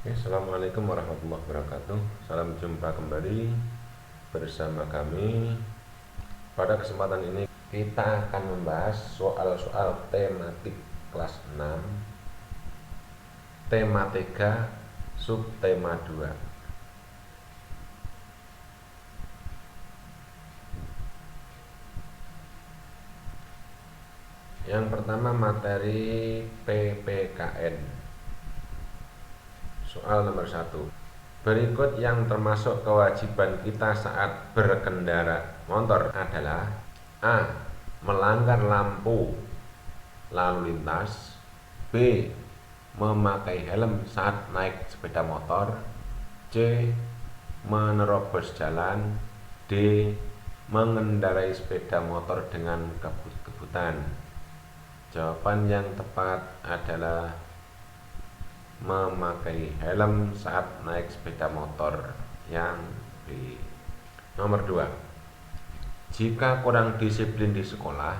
Assalamualaikum warahmatullahi wabarakatuh. Salam jumpa kembali bersama kami. Pada kesempatan ini kita akan membahas soal-soal tematik kelas 6, tema 3, subtema 2. Yang pertama materi PPKN. Soal nomor 1. Berikut yang termasuk kewajiban kita saat berkendara motor adalah: A. Melanggar lampu lalu lintas. B. Memakai helm saat naik sepeda motor. C. Menerobos jalan. D. Mengendarai sepeda motor dengan kebut-kebutan. Jawaban yang tepat adalah memakai helm saat naik sepeda motor, yang B. Nomor 2. Jika kurang disiplin di sekolah,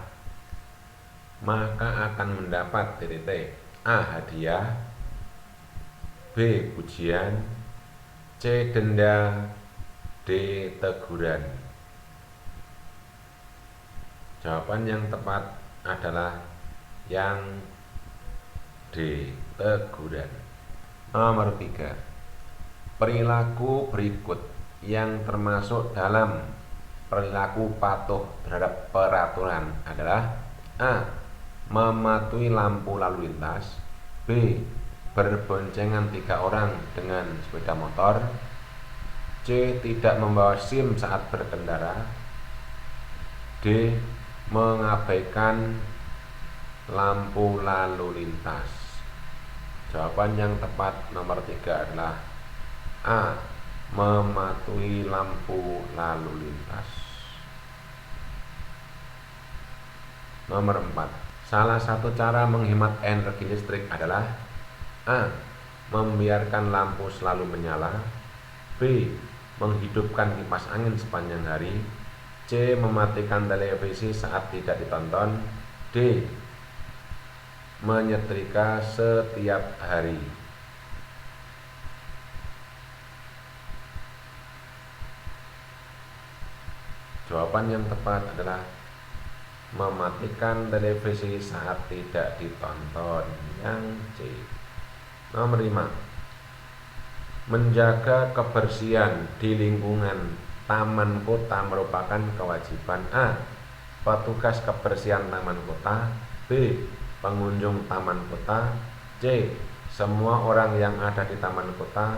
maka akan mendapat A. Hadiah, B. Pujian, C. Denda, D. Teguran. Jawaban yang tepat adalah yang D. Teguran. Nomor 3. Perilaku berikut yang termasuk dalam perilaku patuh terhadap peraturan adalah: A. Mematuhi lampu lalu lintas. B. Berboncengan 3 orang dengan sepeda motor. C. Tidak membawa SIM saat berkendara. D. Mengabaikan lampu lalu lintas. Jawaban yang tepat nomor 3 adalah A. Mematuhi lampu lalu lintas. Nomor 4. Salah satu cara menghemat energi listrik adalah: A. Membiarkan lampu selalu menyala. B. Menghidupkan kipas angin sepanjang hari. C. Mematikan televisi saat tidak ditonton. D. Menyetrika setiap hari. Jawaban yang tepat adalah mematikan televisi saat tidak ditonton, yang C. Nomor 5. Menjaga kebersihan di lingkungan taman kota merupakan kewajiban A. Petugas kebersihan taman kota. B. Pengunjung taman kota. C. Semua orang yang ada di taman kota.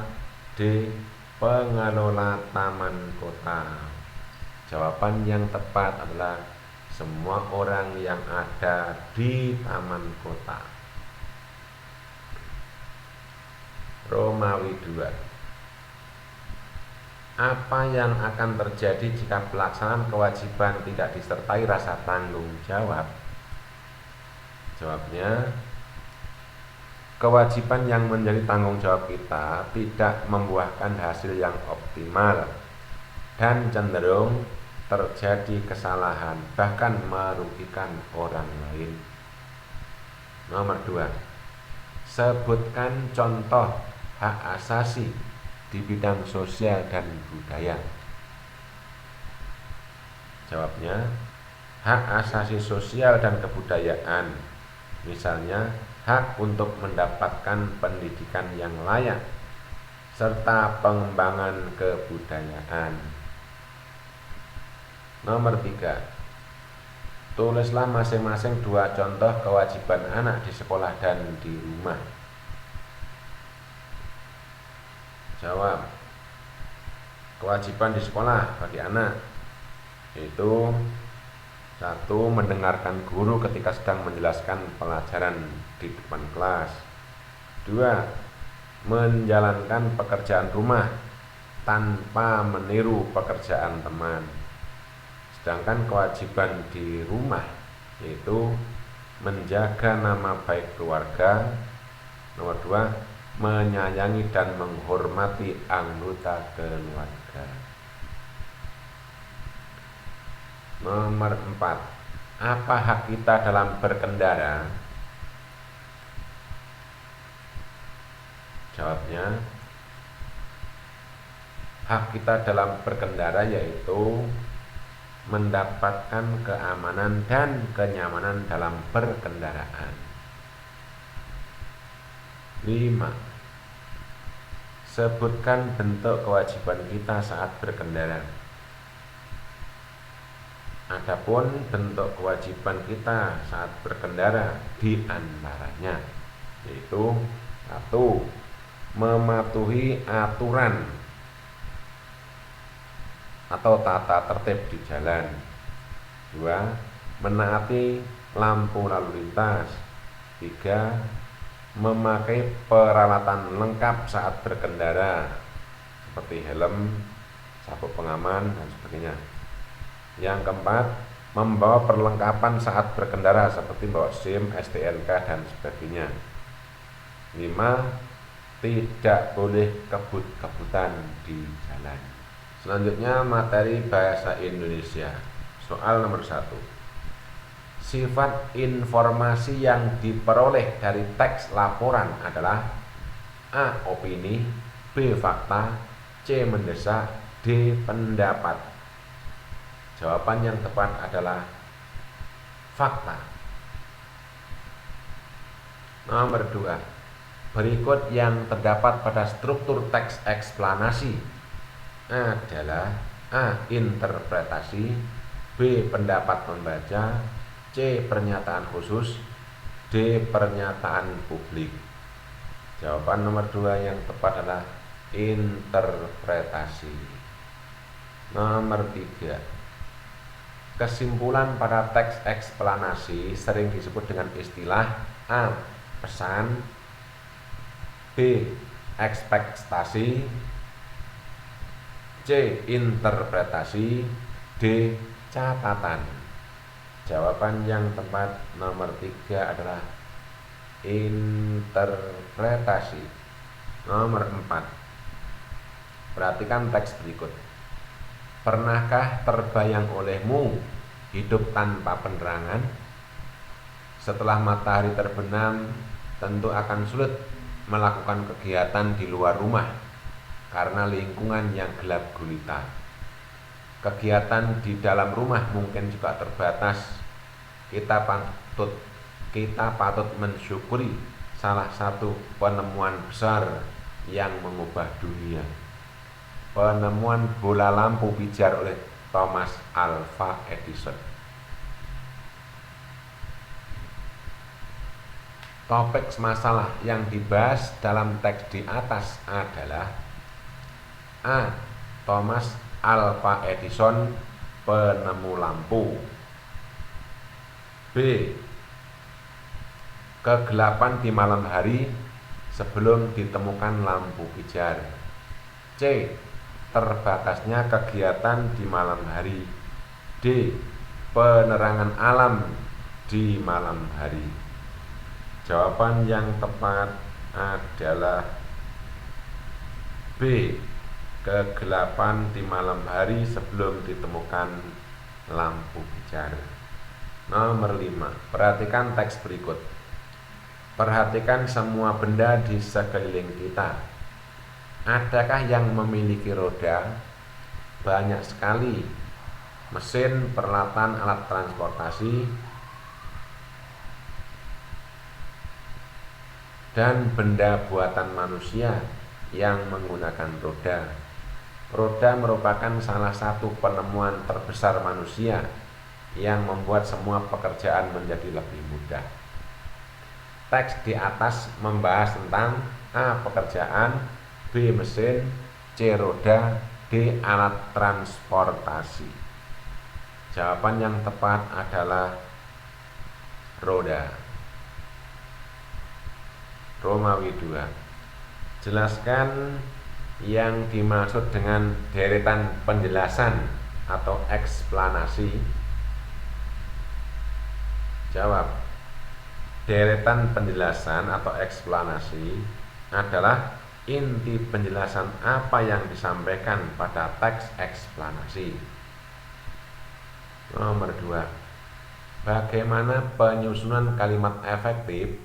D. Pengelola taman kota. Jawaban yang tepat adalah semua orang yang ada di taman kota. Romawi 2. Apa yang akan terjadi jika pelaksanaan kewajiban tidak disertai rasa tanggung jawab? Jawabnya, kewajiban yang menjadi tanggung jawab kita tidak membuahkan hasil yang optimal dan cenderung terjadi kesalahan, bahkan merugikan orang lain. Nomor 2. Sebutkan contoh hak asasi di bidang sosial dan budaya. Jawabnya, hak asasi sosial dan kebudayaan, misalnya hak untuk mendapatkan pendidikan yang layak serta pengembangan kebudayaan. Nomor 3. Tulislah masing-masing 2 contoh kewajiban anak di sekolah dan di rumah. Jawab. Kewajiban di sekolah bagi anak yaitu: 1. Mendengarkan guru ketika sedang menjelaskan pelajaran di depan kelas. 2. Menjalankan pekerjaan rumah tanpa meniru pekerjaan teman. Sedangkan kewajiban di rumah yaitu menjaga nama baik keluarga. Nomor 2. Menyayangi dan menghormati anggota keluarga. Nomor 4. Apa hak kita dalam berkendara? Jawabnya, hak kita dalam berkendara yaitu mendapatkan keamanan dan kenyamanan dalam berkendaraan. 5. Sebutkan bentuk kewajiban kita saat berkendara. Adapun bentuk kewajiban kita saat berkendara di antaranya yaitu 1. Mematuhi aturan atau tata tertib di jalan. 2. Menaati lampu lalu lintas. 3. Memakai peralatan lengkap saat berkendara seperti helm, sabuk pengaman, dan sebagainya. Yang keempat, membawa perlengkapan saat berkendara seperti bawa SIM, STNK, dan sebagainya. 5. Tidak boleh kebut-kebutan di jalan. Selanjutnya materi bahasa Indonesia. Soal nomor 1. Sifat informasi yang diperoleh dari teks laporan adalah A. Opini, B. Fakta, C. Mendesak, D. Pendapat. Jawaban yang tepat adalah fakta. Nomor 2. Berikut yang terdapat pada struktur teks eksplanasi adalah A. Interpretasi, B. Pendapat membaca, C. Pernyataan khusus, D. Pernyataan publik. Jawaban nomor 2 yang tepat adalah interpretasi. Nomor 3. Kesimpulan pada teks eksplanasi sering disebut dengan istilah A. Pesan, B. Ekspektasi, C. Interpretasi, D. Catatan. Jawaban yang tepat nomor 3 adalah interpretasi. Nomor 4. Perhatikan teks berikut. Pernahkah terbayang olehmu hidup tanpa penerangan? Setelah matahari terbenam, tentu akan sulit melakukan kegiatan di luar rumah karena lingkungan yang gelap gulita. Kegiatan di dalam rumah mungkin juga terbatas. Kita patut mensyukuri salah satu penemuan besar yang mengubah dunia. Penemuan bola lampu pijar oleh Thomas Alva Edison. Topik masalah yang dibahas dalam teks di atas adalah A. Thomas Alva Edison, penemu lampu. B. Kegelapan di malam hari sebelum ditemukan lampu pijar. C. Terbatasnya kegiatan di malam hari. D. Penerangan alam di malam hari. Jawaban yang tepat adalah B. Kegelapan di malam hari sebelum ditemukan lampu pijar. Nomor 5. Perhatikan teks berikut. Perhatikan semua benda di sekeliling kita. Adakah yang memiliki roda? Banyak sekali. Mesin, peralatan, alat transportasi, dan benda buatan manusia yang menggunakan roda. Roda merupakan salah satu penemuan terbesar manusia yang membuat semua pekerjaan menjadi lebih mudah. Teks di atas membahas tentang A. Pekerjaan, B. Mesin, C. Roda, D. Alat transportasi. Jawaban yang tepat adalah roda. Romawi 2. Jelaskan yang dimaksud dengan deretan penjelasan atau eksplanasi. Jawab. Deretan penjelasan atau eksplanasi adalah inti penjelasan apa yang disampaikan pada teks eksplanasi. Nomor 2. Bagaimana penyusunan kalimat efektif?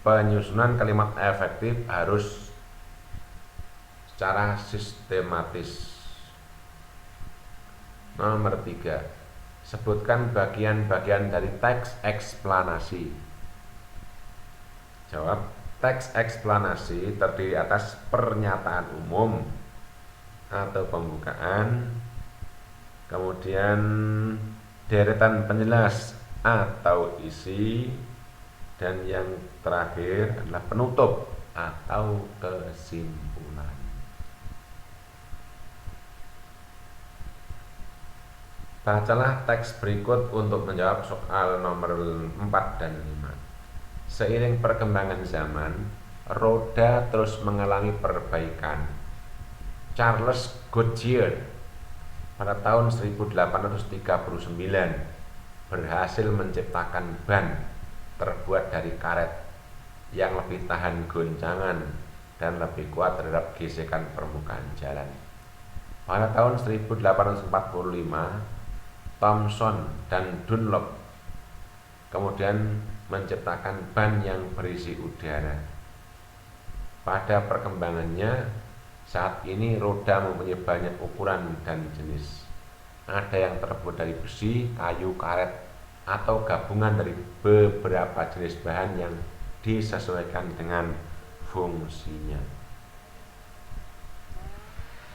Penyusunan kalimat efektif harus secara sistematis. Nomor 3, sebutkan bagian-bagian dari teks eksplanasi. Jawab, teks eksplanasi terdiri atas pernyataan umum atau pembukaan, kemudian deretan penjelas atau isi, dan yang terakhir adalah penutup atau kesimpulan. Bacalah teks berikut untuk menjawab soal nomor 4 dan 5. Seiring perkembangan zaman, roda terus mengalami perbaikan. Charles Goodyear pada tahun 1839 berhasil menciptakan ban terbuat dari karet yang lebih tahan goncangan dan lebih kuat terhadap gesekan permukaan jalan. Pada tahun 1845, Thomson dan Dunlop kemudian menciptakan ban yang berisi udara. Pada perkembangannya, saat ini roda mempunyai banyak ukuran dan jenis. Ada yang terbuat dari besi, kayu, karet, atau gabungan dari beberapa jenis bahan yang disesuaikan dengan fungsinya.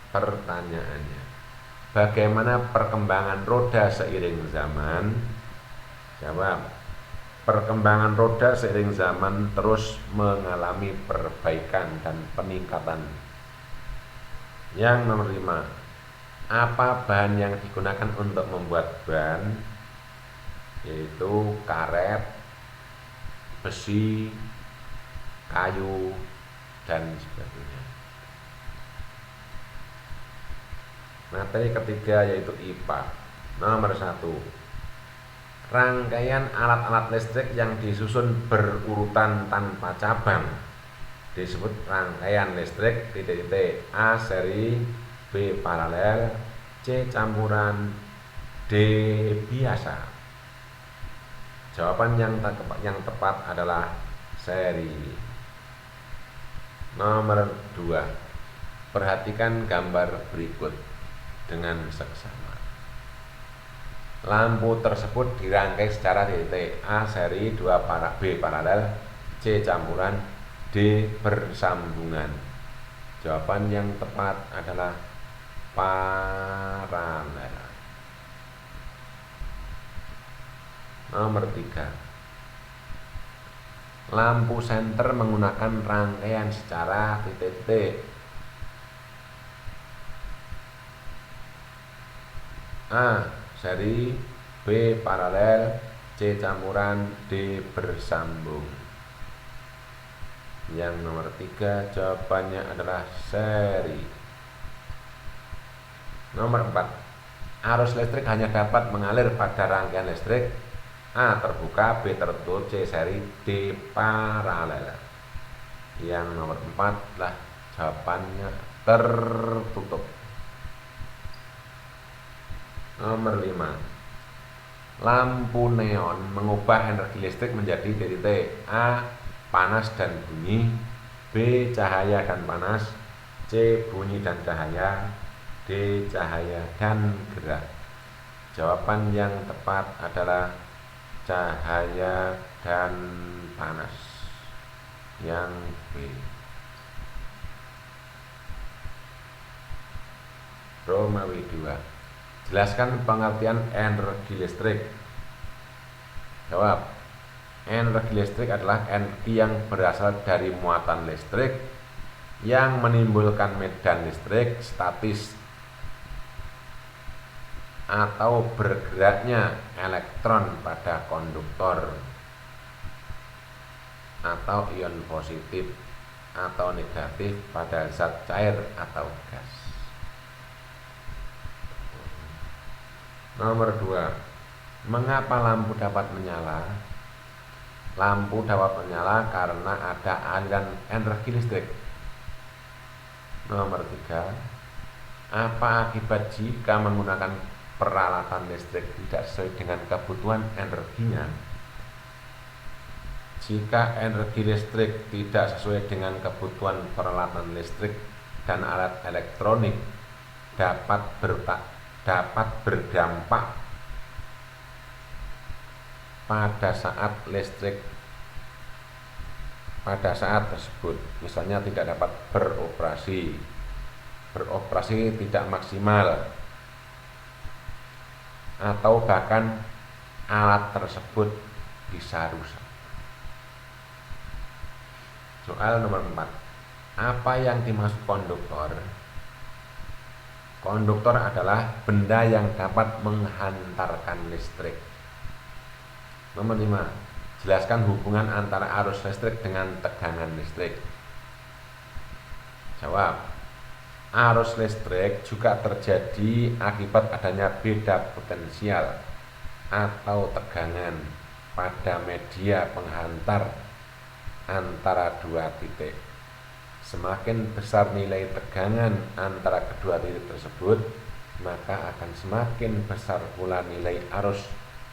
Pertanyaannya, bagaimana perkembangan roda seiring zaman? Jawab, perkembangan roda seiring zaman terus mengalami perbaikan dan peningkatan. Yang nomor 5, apa bahan yang digunakan untuk membuat ban? Yaitu karet, besi, kayu, dan sebagainya. Materi ketiga yaitu IPA. Nomor 1, rangkaian alat-alat listrik yang disusun berurutan tanpa cabang disebut rangkaian listrik A seri, B paralel, C campuran, D biasa. Jawaban yang tepat adalah seri. Nomor 2, perhatikan gambar berikut dengan seksama. Lampu tersebut dirangkai secara titik A seri, B paralel, C campuran, D bersambungan. Jawaban yang tepat adalah paralel. Nomor 3, lampu senter menggunakan rangkaian secara titik. A seri, B paralel, C campuran, D bersambung. Yang nomor 3 jawabannya adalah seri. Nomor 4, arus listrik hanya dapat mengalir pada rangkaian listrik A terbuka, B tertutup, C seri, D paralel. Yang nomor 4 adalah jawabannya tertutup. Nomor 5, lampu neon mengubah energi listrik menjadi titik. A panas dan bunyi, B cahaya dan panas, C bunyi dan cahaya, D cahaya dan gerak. Jawaban yang tepat adalah cahaya dan panas. Yang B. Romawi 2, jelaskan pengertian energi listrik. Jawab, energi listrik adalah energi yang berasal dari muatan listrik yang menimbulkan medan listrik statis atau bergeraknya elektron pada konduktor atau ion positif atau negatif pada zat cair atau gas. Nomor 2, mengapa lampu dapat menyala? Lampu dapat menyala karena ada aliran energi listrik. Nomor 3, apa akibat jika menggunakan peralatan listrik tidak sesuai dengan kebutuhan energinya? Jika energi listrik tidak sesuai dengan kebutuhan peralatan listrik, dan alat elektronik dapat berdampak pada saat tersebut, misalnya tidak dapat beroperasi tidak maksimal, atau bahkan alat tersebut bisa rusak. Soal nomor 4. Apa yang dimaksud konduktor? Konduktor adalah benda yang dapat menghantarkan listrik. Nomor 5. Jelaskan hubungan antara arus listrik dengan tegangan listrik. Jawab. Arus listrik juga terjadi akibat adanya beda potensial atau tegangan pada media penghantar antara dua titik. Semakin besar nilai tegangan antara kedua titik tersebut, maka akan semakin besar pula nilai arus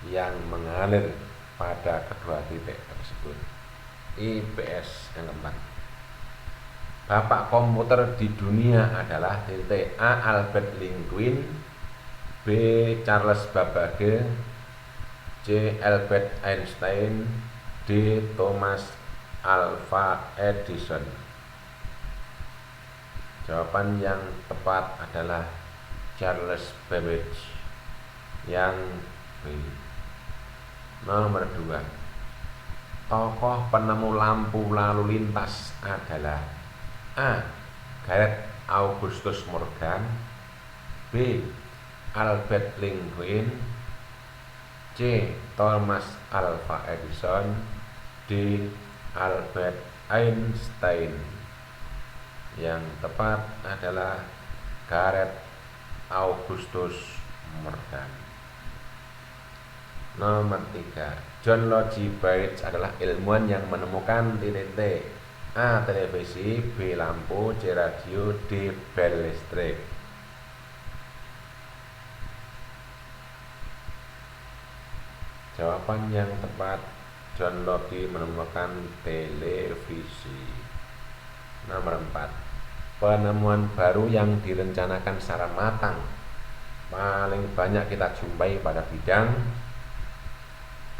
yang mengalir pada kedua titik tersebut. IPS yang keempat. Bapak komputer di dunia adalah titik A. Albert Linguin, B. Charles Babbage, C. Albert Einstein, D. Thomas Alva Edison. Jawaban yang tepat adalah Charles Babbage, yang B. Nomor 2. Tokoh penemu lampu lalu lintas adalah A. Gareth Augustus Morgan, B. Albert Linguin, C. Thomas Alva Edison, D. Albert Einstein. Yang tepat adalah Gareth Augustus Morgan. Nomor 3. John Logie Babbage adalah ilmuwan yang menemukan titik A. Televisi, B. Lampu, C. Radio, D. Bel listrik. Jawaban yang tepat, John Logie menemukan televisi. Nomor 4. Penemuan baru yang direncanakan secara matang paling banyak kita jumpai pada bidang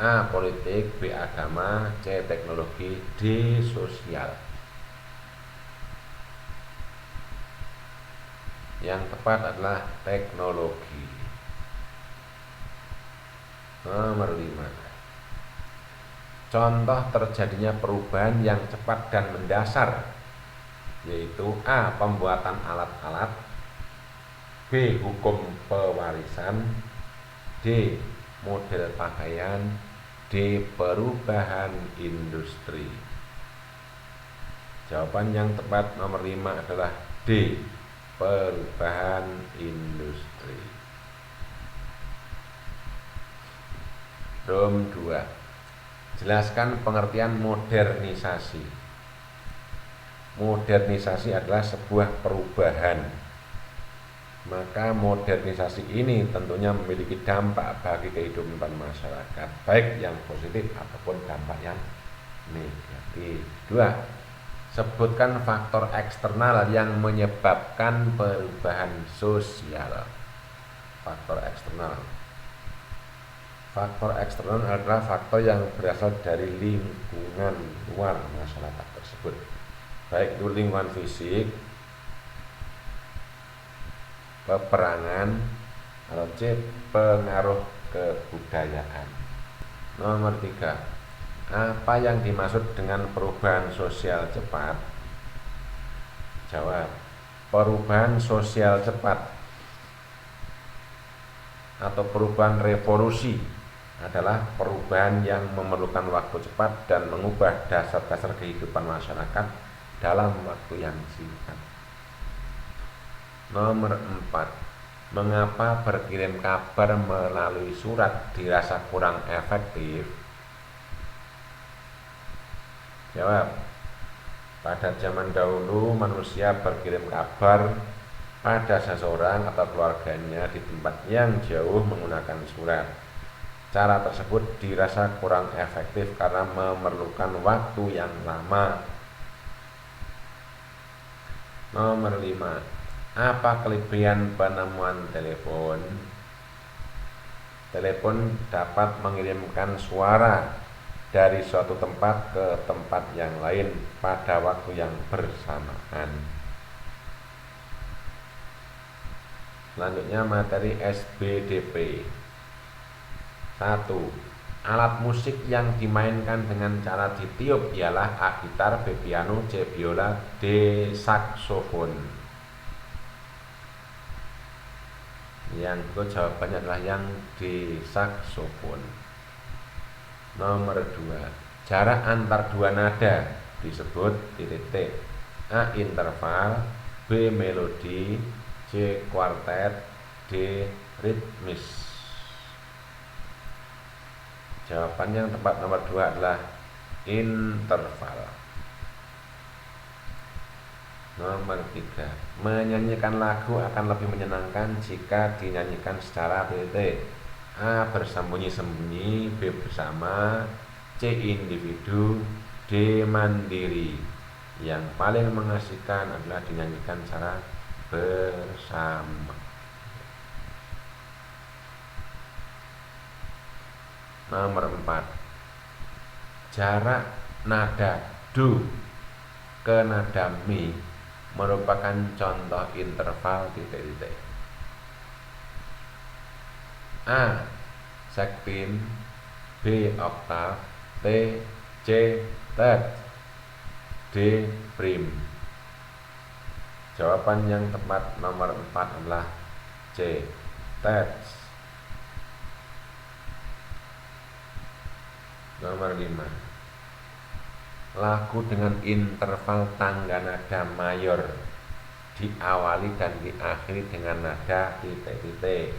A. Politik, B. Agama, C. Teknologi, D. Sosial. Yang tepat adalah teknologi. Nomor 5. Contoh terjadinya perubahan yang cepat dan mendasar, yaitu A. Pembuatan alat-alat, B. Hukum pewarisan, D. Model pakaian, D. Perubahan industri. Jawaban yang tepat nomor 5 adalah D. Perubahan industri. Rom 2. Jelaskan pengertian modernisasi. Modernisasi adalah sebuah perubahan. Maka modernisasi ini tentunya memiliki dampak bagi kehidupan masyarakat, baik yang positif ataupun dampak yang negatif. 2. Sebutkan faktor eksternal yang menyebabkan perubahan sosial. Faktor eksternal. Faktor eksternal adalah faktor yang berasal dari lingkungan luar masyarakat tersebut, baik itu lingkungan fisik, peperangan, atau C. pengaruh kebudayaan. Nomor 3. Apa yang dimaksud dengan perubahan sosial cepat? Jawab. Perubahan sosial cepat atau perubahan revolusi adalah perubahan yang memerlukan waktu cepat dan mengubah dasar-dasar kehidupan masyarakat dalam waktu yang singkat. Nomor 4. Mengapa berkirim kabar melalui surat dirasa kurang efektif? Jawab. Pada zaman dahulu manusia berkirim kabar pada seseorang atau keluarganya di tempat yang jauh menggunakan surat. Cara tersebut dirasa kurang efektif karena memerlukan waktu yang lama. Nomor 5. Apa kelebihan penemuan telepon? Telepon dapat mengirimkan suara dari suatu tempat ke tempat yang lain pada waktu yang bersamaan. Selanjutnya materi SBDP. 1. Alat musik yang dimainkan dengan cara ditiup ialah A. Gitar, B. Piano, C. Biola, D. Saksofon. Yang kedua jawabannya adalah yang D. Saksofon. Nomor 2. Jarak antar dua nada disebut titik. A. Interval, B. Melodi, C. Kuartet, D. Ritmis. Jawaban yang tepat nomor 2 adalah interval. Nomor 3. Menyanyikan lagu akan lebih menyenangkan jika dinyanyikan secara titik. A. Bersembunyi-sembunyi, B. Bersama, C. Individu, D. Mandiri. Yang paling mengasihkan adalah dinyanyikan secara bersama. Nomor 4. Jarak nada do ke nada mi merupakan contoh interval titik-titik. A. Sektim, B. Oktav, C. Third, D. Prim. Jawaban yang tepat nomor 4 adalah C. Third. Nomor 5. Lagu dengan interval tangga nada mayor diawali dan diakhiri dengan nada titik-titik.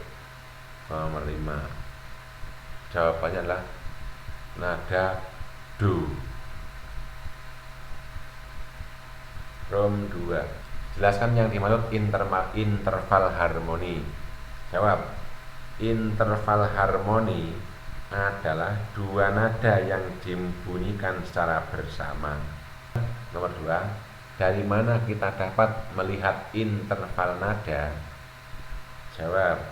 Nomor 5. Jawabannya adalah nada do. Rom 2. Jelaskan yang dimaksud interval harmoni. Jawab. Interval harmoni adalah dua nada yang dibunyikan secara bersama. Nomor 2. Dari mana kita dapat melihat interval nada? Jawab.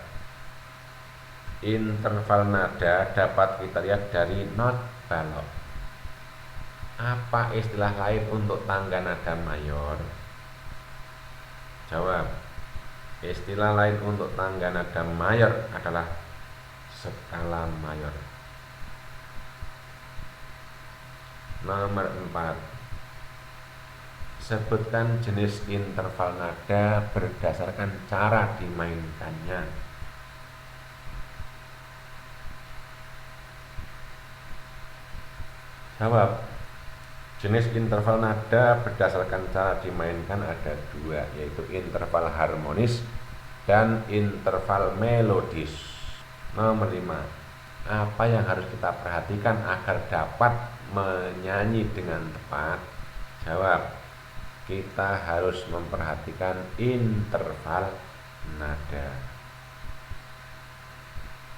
Interval nada dapat kita lihat dari not balok. Apa istilah lain untuk tangga nada mayor? Jawab. Istilah lain untuk tangga nada mayor adalah skala mayor. Nomor 4. Sebutkan jenis interval nada berdasarkan cara dimainkannya. Jawab. Jenis interval nada berdasarkan cara dimainkan ada 2, yaitu interval harmonis dan interval melodis. Nomor 5. Apa yang harus kita perhatikan agar dapat menyanyi dengan tepat? Jawab. Kita harus memperhatikan interval nada.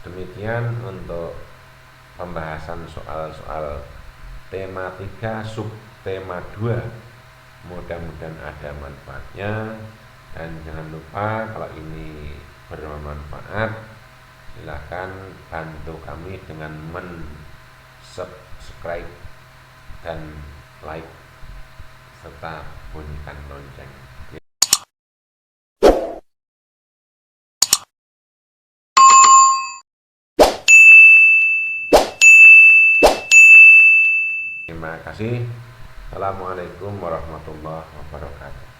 Demikian untuk pembahasan soal-soal tema 3 subtema 2. Mudah-mudahan ada manfaatnya, dan jangan lupa kalau ini bermanfaat, silahkan bantu kami dengan subscribe dan like serta bunyikan lonceng. Terima kasih. Assalamualaikum warahmatullahi wabarakatuh.